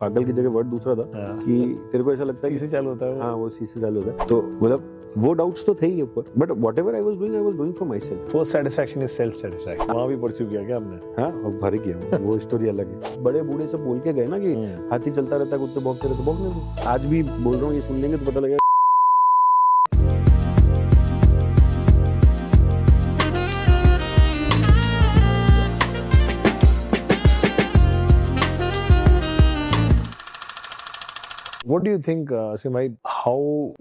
पागल की जगह वर्ड दूसरा था कि तेरे को ऐसा लगता है सी से चालू होता है वो। हाँ वो सी से चालू होता है, तो मतलब वो डाउट्स तो थे ही ऊपर, but whatever I was doing for my self. First satisfaction is self satisfaction. वहां भी परस्यू किया क्या आपने? हाँ और भर गया वो स्टोरी अलग है। बड़े बूढ़े सब बोल के गए ना कि हाथी चलता रहता है कुत्ते भौंकते रहते, भौंकने दो। आज भी बोल रहा हूँ, ये सुन लेंगे तो पता लगेगा। What do you think, Asim भाई, how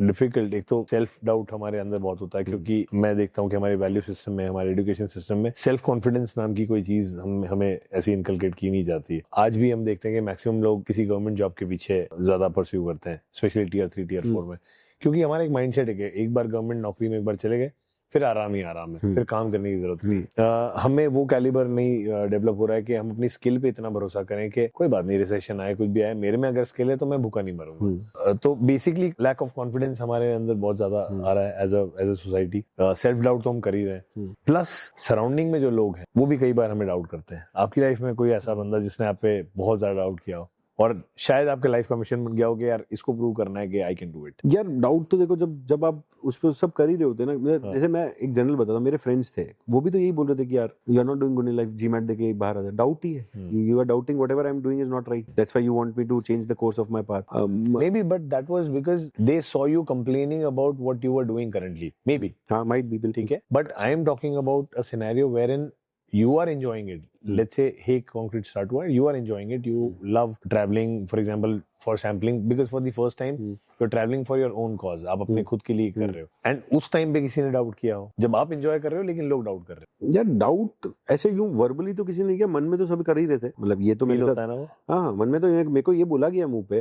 difficult, एक तो सेल्फ डाउट हमारे अंदर बहुत होता है क्योंकि मैं देखता हूँ कि हमारे वैल्यू सिस्टम में, हमारे एजुकेशन सिस्टम में सेल्फ कॉन्फिडेंस नाम की कोई चीज हमें ऐसी इनकलकेट की नहीं जाती है। आज भी हम देखते हैं कि मैक्सिमम लोग किसी गवर्नमेंट जॉब के पीछे ज्यादा परस्यू करते हैं, स्पेशली टियर 3 टियर 4 में, क्योंकि हमारा एक माइंडसेट है कि एक बार गवर्नमेंट नौकरी में एक बार चले गए फिर आराम ही आराम है, फिर काम करने की जरूरत नहीं। हमें वो कैलिबर नहीं डेवलप हो रहा है कि हम अपनी स्किल पे इतना भरोसा करें कि कोई बात नहीं, रिसेशन आए कुछ भी आए, मेरे में अगर स्किल है तो मैं भूखा नहीं मरूंगा। तो बेसिकली लैक ऑफ कॉन्फिडेंस हमारे अंदर बहुत ज्यादा आ रहा है as a society. Self doubt तो हम कर ही रहे हैं, प्लस सराउंडिंग में जो लोग हैं वो भी कई बार हमें डाउट करते हैं। आपकी लाइफ में कोई ऐसा बंदा जिसने आप पे बहुत ज्यादा डाउट किया हो और शायद आपके लाइफ का मिशन बन गया हो कि यार इसको प्रूव करना है कि आई कैन डू इट? यार डाउट तो देखो, जब आप उस पर सब कर ही रहे होते हैं ना। जैसे मैं एक जनरल बताता हूँ, मेरे फ्रेंड्स थे वो भी तो यही बोल रहे थे कि यार you are not doing good in life, GMAT देके बाहर आ जाए। डाउट ही है, you are doubting whatever I am doing is not right, that's why you want me to change the course of my path. Maybe, but that was because they saw you complaining about what you were doing currently. Maybe. हाँ might be, बिल्कुल ठीक है, but I am talking about a scenario wherein you are enjoying it. Let's say hey concrete start हुआ, you are enjoying it, you love traveling for example for sampling because for the first time you're traveling for your own cause, आप अपने खुद के लिए कर रहे हो, and उस टाइम पे किसी ने डाउट किया हो जब आप एंजॉय कर रहे हो लेकिन लोग डाउट कर रहे हो? यार डाउट ऐसे यूं वर्बली तो किसी ने किया, मन में तो सब कर ही रहे थे। मतलब ये तो मेरे होता साथ है ना वो। हाँ मन में तो मेरे को ये बोला गया मुंह पे,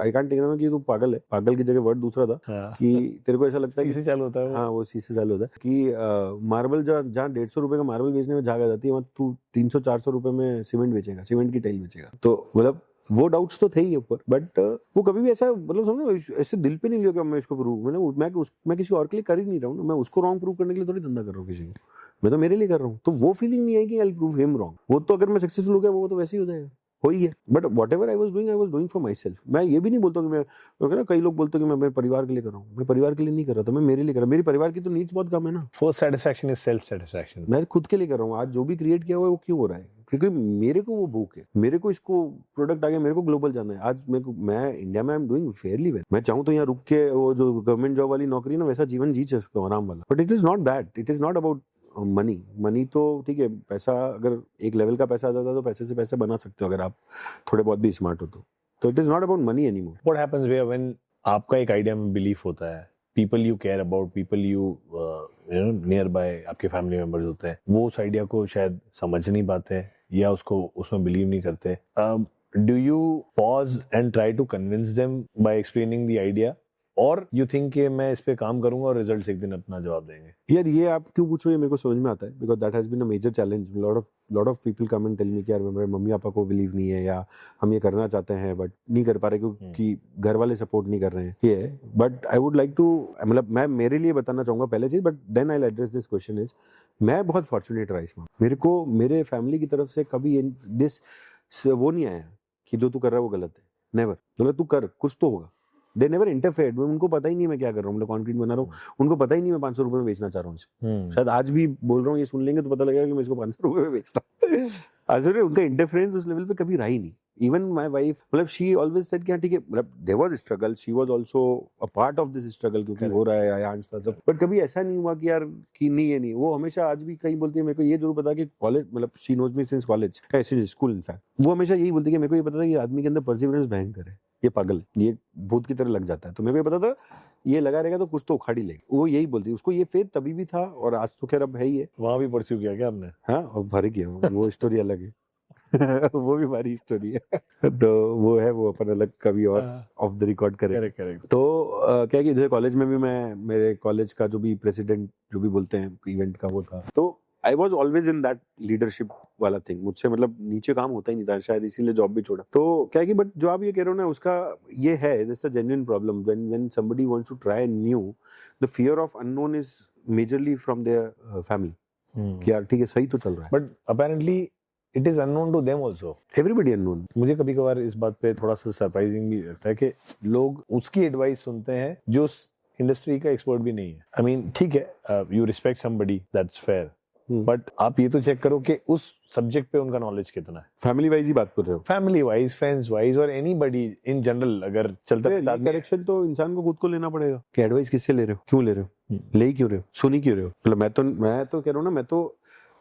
आई कांट टेक कि तू पागल है। पागल की जगह वर्ड दूसरा था कि तेरे को ऐसा लगता है सी से चालू होता है वो। हाँ वो सी से चालू होता है कि मार्बल जहाँ 150 रुपए का मार्बल बेचने में जाग आ जाती है, वहाँ तू 300-400 रुपए में सीमेंट बेचेगा, सीमेंट की टाइल बेचेगा। तो मतलब वो डाउट्स तो थे ही ऊपर, बट वो कभी भी ऐसा मतलब समझो ऐसे दिल पे नहीं लिया कि मैं इसको प्रूव, मैं किसी और के लिए कर ही नहीं रहा हूँ। मैं उसको रॉन्ग प्रूव करने के लिए थोड़ी धंधा कर रहा हूँ किसी को, मैं तो मेरे लिए कर रहा हूँ। तो वो फीलिंग नहीं है कि आई प्रूव हिम रॉन्ग। वो तो अगर मैं सक्सेसफुल हो गया वो तो वैसे ही हो जाएगा, हो ही है। But whatever I was doing for my self. मैं ये भी नहीं बोलता कि मैं ना, कई लोग बोलते हैं कि मैं मेरे परिवार के लिए कर रहा हूँ। मैं परिवार के लिए नहीं कर रहा था, मैं मेरे लिए कर रहा हूँ। मेरी परिवार की तो नीड्स बहुत कम है ना। First satisfaction is self satisfaction. मैं खुद के लिए कर रहा हूँ। आज जो भी क्रिएट किया हुआ है वो क्यों हो रहा है? क्योंकि मेरे को वो भूख है, मेरे को इसको प्रोडक्ट आ गया, मेरे को ग्लोबल जाना है। आज मैं इंडिया में आई एम डूइंग फेयरली वेल। मैं चाहूँ तो यहाँ रुक के वो जो गवर्नमेंट जॉब वाली नौकरी ना वैसा जीवन जी सकता हूँ, आराम वाला। But it is not that, it is not about money तो ठीक है, पैसा अगर एक लेवल का पैसा आ जाता है तो पैसे से पैसे बना सकते हो अगर आप थोड़े बहुत भी स्मार्ट हो तो it is not about money anymore. What happens when आपका एक आइडिया में बिलीफ होता है, people you care about, people you know near by, आपके फैमिली मेंबर्स होते हैं, वो उस आइडिया को शायद समझ नहीं पाते या उसको उसमें बिलीव नहीं करते, do you pause and try to convince them by explaining the idea, और यू थिंक कि मैं इस पे काम करूंगा और रिजल्ट्स एक दिन अपना जवाब देंगे? यार ये आप क्यों पूछ रहे हो, मेरे को समझ में आता है, because that has been a major challenge. Lot of people come and tell me कि यार मेरे मम्मी पापा को बिलीव नहीं है, या हम ये करना चाहते हैं बट नहीं कर पा रहे क्योंकि घर वाले सपोर्ट नहीं कर रहे हैं। ये but I would like to, मतलब मैं मेरे लिए बताना चाहूंगा पहले चीज, but then I will address this question is, मैं बहुत फॉर्चुनेट रहा इसमें। मेरे को मेरे फैमिली की तरफ से कभी दिस वो नहीं आया कि जो तू कर रहा है वो गलत है। नेवर। मतलब तू कर, कुछ तो होगा। They never interfered। उनको पता ही नहीं मैं क्या कर रहा हूँ, मैं कॉन्क्रीट बना रहा हूँ। उनको पता ही नहीं मैं 500 रुपए में बेचना चाह रहा हूँ। शायद आज भी बोल रहा हूँ, ये सुन लेंगे तो पता लगेगा कि मैं इसको 500 रुपए में बेचता हूँ। आज उनका इंटरफेरेंस उस लेवल पे कभी रहा ही नहीं। इवन माय वाइफ, मतलब शी ऑलवेज सेड कि हाँ ठीक है, मतलब there was struggle, she was also a part of this struggle, क्योंकि हो रहा है आयांश था सब। बट कभी ऐसा नहीं हुआ कि यार कि नहीं है नहीं। वो हमेशा आज भी कहीं बोलती है, मेरे को ये जरूर पता कि कॉलेज, मतलब she knows me since college, school in fact, वो हमेशा यही बोलती है कि मेरे को ये पता था कि आदमी के अंदर परसिवरेंस भयंकर है, ये पागल है, ये भूत की तरह लग जाता है। तो मेरे को ये पता था ये लगा रहेगा तो कुछ तो उखाड़ ही लेगा। वो यही बोलती है। उसको ये फेथ तभी भी था और आज तो खैर अब है ही है। वहां भी परस्यू किया क्या आपने? हाँ और भर गया वो स्टोरी अलग है। वो भी हमारी स्टोरी है। तो वो है, वो अपन अलग कभी और ऑफ द रिकॉर्ड करें। करेक्ट। तो क्या है कि जैसे कॉलेज में भी मैं, मेरे कॉलेज का जो भी प्रेसिडेंट जो भी बोलते हैं इवेंट का वो था, तो I was always in that leadership वाला थिंग। मुझसे मतलब नीचे काम होता ही नहीं था, शायद इसीलिए जॉब भी छोड़ा। तो क्या है कि बट जो आप ये कह रहे हो ना, उसका ये है, this a genuine problem when somebody wants to try new, the fear of unknown is majorly from their family. कि यार ठीक है, सही तो चल रहा है, but apparently it is unknown to them also. Everybody unknown. मुझे कभी कभार इस बात पे थोड़ा सा सरप्राइजिंग भी लगता है कि लोग उसकी एडवाइस सुनते हैं जो इंडस्ट्री का एक्सपर्ट भी नहीं है. आई मीन ठीक है, you respect somebody, that's fair, but आप ये तो चेक करो कि उस सब्जेक्ट पे उनका नॉलेज कितना है. फैमिली वाइज ही बात कर रहे हो. फैमिली वाइज, फ्रेंड्स वाइज और एनीबॉडी इन जनरल अगर चलता फिरता डायरेक्शन तो इंसान को खुद को लेना पड़ेगा कि एडवाइस किससे ले रहे हो, क्यों ले रहे हो, ले ही क्यों रहे हो, सुनी क्यों रहे हो. मतलब मैं तो कह रहा हूँ ना,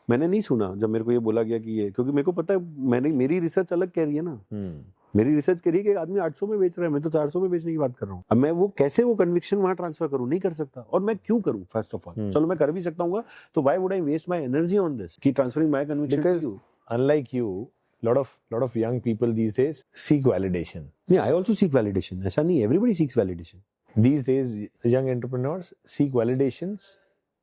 मैंने नहीं सुना जब मेरे को ये बोला गया कि ये, क्योंकि मेरे को पता है मेरी रिसर्च अलग कह रही है ना. मेरी रिसर्च कह रही है कि आदमी 800 में बेच रहा है, मैं तो 400 में बेचने की बात कर रहा हूँ. अब मैं वो कैसे वो कन्विक्शन वहां ट्रांसफर करूँ, नहीं कर सकता. और मैं क्यों करूँ फर्स्ट ऑफ ऑल. चलो मैं कर भी सकता हूँ, तो why would I waste my energy on this key transferring my conviction. Because unlike you, lot of young people these days seek validation. Yeah, I also seek validation. ऐसा नहीं, everybody seeks validation. These days young entrepreneurs seek validations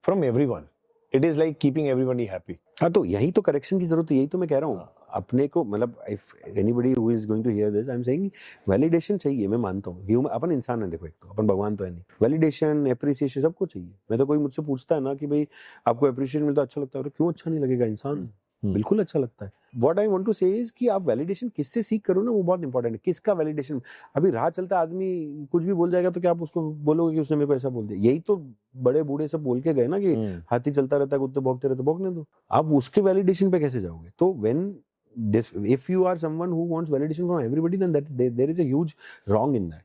from everyone. It is like keeping everybody happy. हाँ, तो यही तो correction की जरूरत है. यही तो मैं कह रहा हूँ अपने को. मतलब if anybody who is going to hear this, I'm saying validation चाहिए. मैं मानता हूँ अपन इंसान है, देखो एक तो अपन भगवान तो है नहीं. वैलिडेशन, एप्रिसिएशन सबको चाहिए. मैं तो कोई मुझसे पूछता है ना कि भाई आपको एप्रिसिएशन मिलता अच्छा लगता है, क्यों अच्छा नहीं लगेगा. इंसान बिल्कुल अच्छा लगता है. व्हाट आई वांट टू से इज कि आप वैलिडेशन किससे सीख करो ना, वो बहुत इंपॉर्टेंट है. किसका वैलिडेशन. अभी राह चलता आदमी कुछ भी बोल जाएगा तो क्या आप उसको बोलोगे कि उसने मेरे को ऐसा बोल दिया. यही तो बड़े बूढ़े सब बोल के गए ना कि हाथी चलता रहता है, कुत्ते भौंकते रहते, भौंकने दो. आप उसके वैलिडेशन पे कैसे जाओगे. तो when if you are someone who wants validation from everybody, then there is a huge wrong in that.